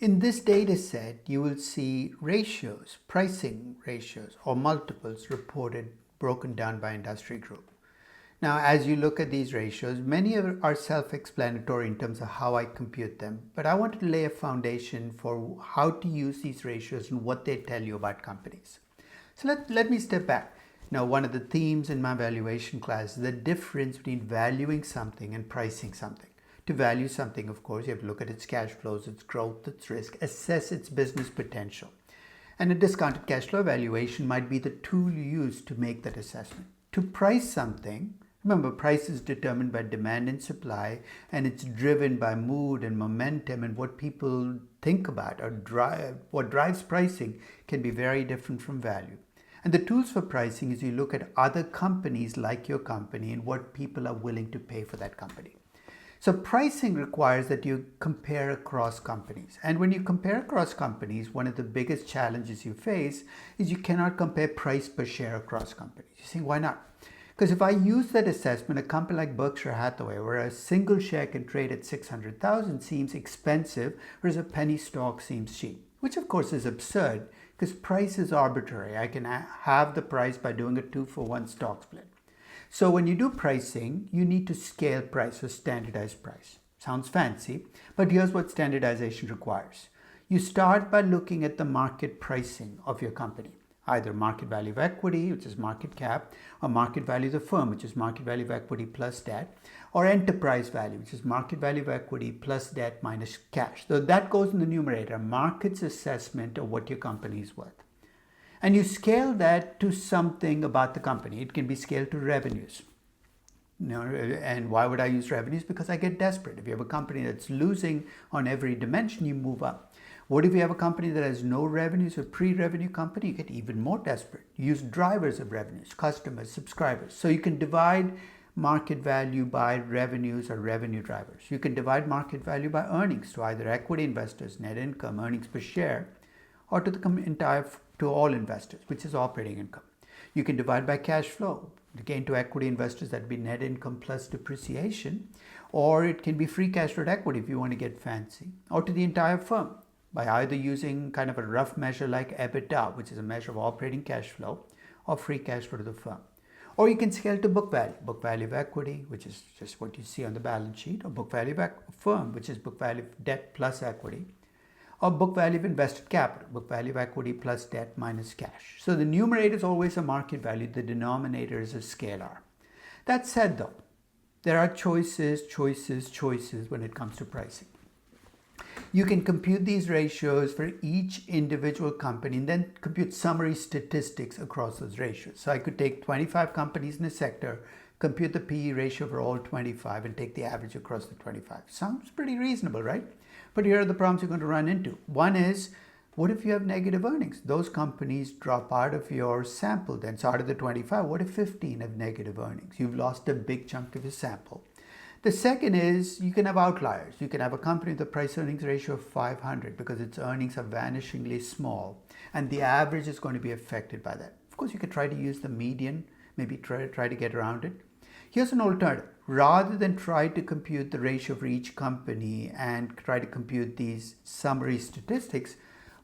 In this data set, you will see ratios, pricing ratios or multiples reported broken down by industry group. Now, as you look at these ratios, many are self-explanatory in terms of how I compute them, but I wanted to lay a foundation for how to use these ratios and what they tell you about companies. So let me step back. Now, one of the themes in my valuation class is the difference between valuing something and pricing something. To value something, of course, you have to look at its cash flows, its growth, its risk, assess its business potential. And a discounted cash flow valuation might be the tool you use to make that assessment. To price something, remember, price is determined by demand and supply, and it's driven by mood and momentum, and what people think about or what drives pricing can be very different from value. And the tools for pricing is you look at other companies like your company and what people are willing to pay for that company. So pricing requires that you compare across companies. And when you compare across companies, one of the biggest challenges you face is you cannot compare price per share across companies. You think, why not? Because if I use that assessment, a company like Berkshire Hathaway, where a single share can trade at 600,000 seems expensive, whereas a penny stock seems cheap, which of course is absurd because price is arbitrary. I can have the price by doing a 2-for-1 stock split. So when you do pricing, you need to scale price or standardize price. Sounds fancy, but here's what standardization requires. You start by looking at the market pricing of your company, either market value of equity, which is market cap, or market value of the firm, which is market value of equity plus debt, or enterprise value, which is market value of equity plus debt minus cash. So that goes in the numerator, market's assessment of what your company is worth. And you scale that to something about the company. It can be scaled to revenues. And why would I use revenues? Because I get desperate. If you have a company that's losing on every dimension, you move up. What if you have a company that has no revenues, a pre-revenue company? You get even more desperate. You use drivers of revenues, customers, subscribers. So you can divide market value by revenues or revenue drivers. You can divide market value by earnings to either equity investors, net income, earnings per share, or to all investors, which is operating income. You can divide by cash flow. Again, to equity investors, that'd be net income plus depreciation, or it can be free cash flow to equity if you want to get fancy, or to the entire firm by either using kind of a rough measure like EBITDA, which is a measure of operating cash flow, or free cash flow to the firm. Or you can scale to book value of equity, which is just what you see on the balance sheet, or book value of firm, which is book value of debt plus equity, or book value of invested capital, book value of equity plus debt minus cash. So the numerator is always a market value, the denominator is a scalar. That said though, there are choices when it comes to pricing. You can compute these ratios for each individual company and then compute summary statistics across those ratios. So I could take 25 companies in a sector, compute the PE ratio for all 25 and take the average across the 25. Sounds pretty reasonable, right? But here are the problems you're going to run into. One is, what if you have negative earnings? Those companies drop out of your sample. Then, so out of the 25, what if 15 have negative earnings? You've lost a big chunk of your sample. The second is, you can have outliers. You can have a company with a price earnings ratio of 500 because its earnings are vanishingly small, and the average is going to be affected by that. Of course, you could try to use the median, maybe try to get around it. Here's an alternative. Rather than try to compute the ratio for each company and try to compute these summary statistics,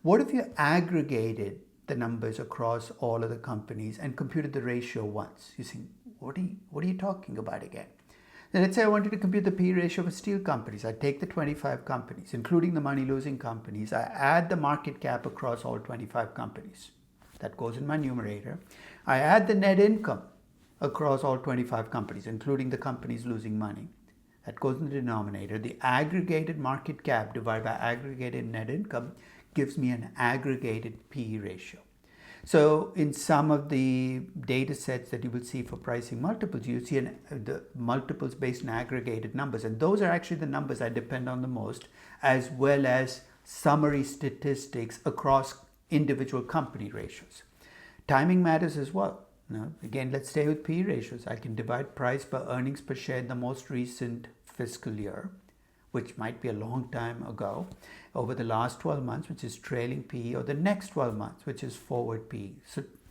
what if you aggregated the numbers across all of the companies and computed the ratio once? You think, what are you talking about again? Then let's say I wanted to compute the P ratio for steel companies. I take the 25 companies, including the money-losing companies. I add the market cap across all 25 companies. That goes in my numerator. I add the net income across all 25 companies, including the companies losing money. That goes in the denominator. The aggregated market cap divided by aggregated net income gives me an aggregated PE ratio. So in some of the data sets that you will see for pricing multiples, you see the multiples based on aggregated numbers. And those are actually the numbers I depend on the most, as well as summary statistics across individual company ratios. Timing matters as well. Now, again, let's stay with PE ratios. I can divide price by earnings per share in the most recent fiscal year, which might be a long time ago, over the last 12 months, which is trailing PE, or the next 12 months, which is forward PE.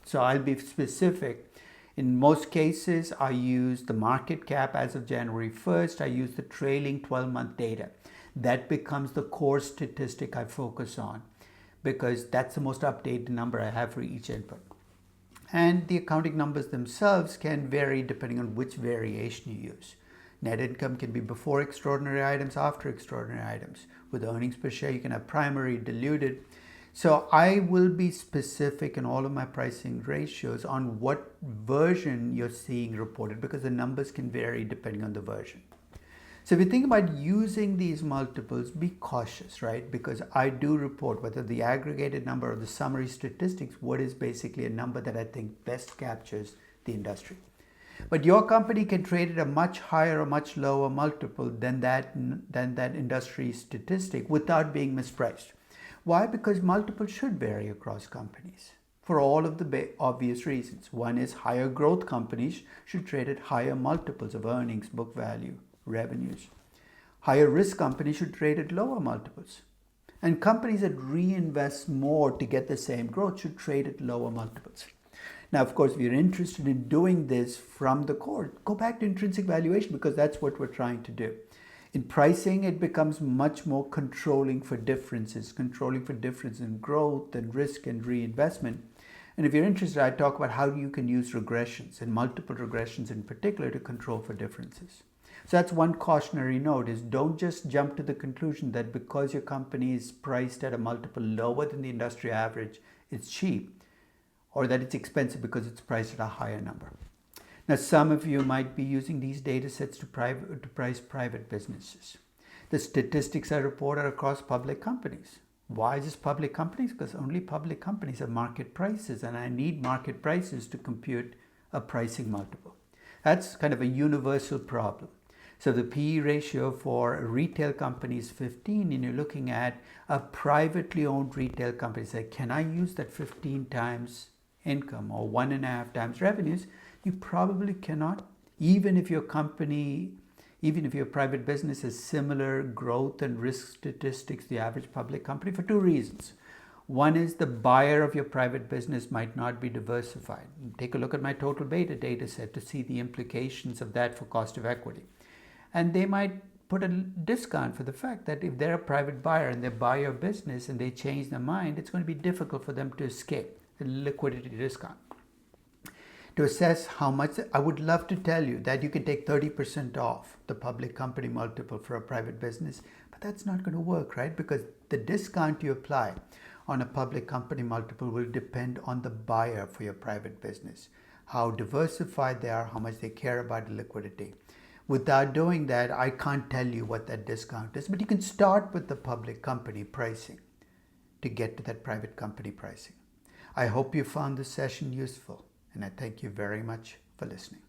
So I'll be specific. In most cases, I use the market cap as of January 1st. I use the trailing 12-month data. That becomes the core statistic I focus on because that's the most updated number I have for each input. And the accounting numbers themselves can vary depending on which variation you use. Net income can be before extraordinary items, after extraordinary items. With earnings per share, you can have primary, diluted. So I will be specific in all of my pricing ratios on what version you're seeing reported because the numbers can vary depending on the version. So if you think about using these multiples, be cautious, right? Because I do report whether the aggregated number or the summary statistics, what is basically a number that I think best captures the industry. But your company can trade at a much higher or much lower multiple than that industry statistic without being mispriced. Why? Because multiples should vary across companies for all of the obvious reasons. One is higher growth companies should trade at higher multiples of earnings, book value, revenues. Higher risk companies should trade at lower multiples. And companies that reinvest more to get the same growth should trade at lower multiples. Now, of course, if you're interested in doing this from the core, go back to intrinsic valuation because that's what we're trying to do. In pricing, it becomes much more controlling for differences in growth and risk and reinvestment. And if you're interested, I talk about how you can use regressions and multiple regressions in particular to control for differences. So that's one cautionary note is don't just jump to the conclusion that because your company is priced at a multiple lower than the industry average, it's cheap, or that it's expensive because it's priced at a higher number. Now, some of you might be using these data sets to price private businesses. The statistics I report are across public companies. Why just public companies? Because only public companies have market prices, and I need market prices to compute a pricing multiple. That's kind of a universal problem. So the PE ratio for a retail company is 15, and you're looking at a privately owned retail company. Say, can I use that 15 times income or 1.5 times revenues? You probably cannot, even if your private business has similar growth and risk statistics to the average public company, for two reasons. One is the buyer of your private business might not be diversified. Take a look at my total beta data set to see the implications of that for cost of equity. And they might put a discount for the fact that if they're a private buyer and they buy your business and they change their mind, it's going to be difficult for them to escape the liquidity discount. To assess how much, I would love to tell you that you can take 30% off the public company multiple for a private business, but that's not going to work, right? Because the discount you apply on a public company multiple will depend on the buyer for your private business, how diversified they are, how much they care about the liquidity. Without doing that, I can't tell you what that discount is, but you can start with the public company pricing to get to that private company pricing. I hope you found this session useful, and I thank you very much for listening.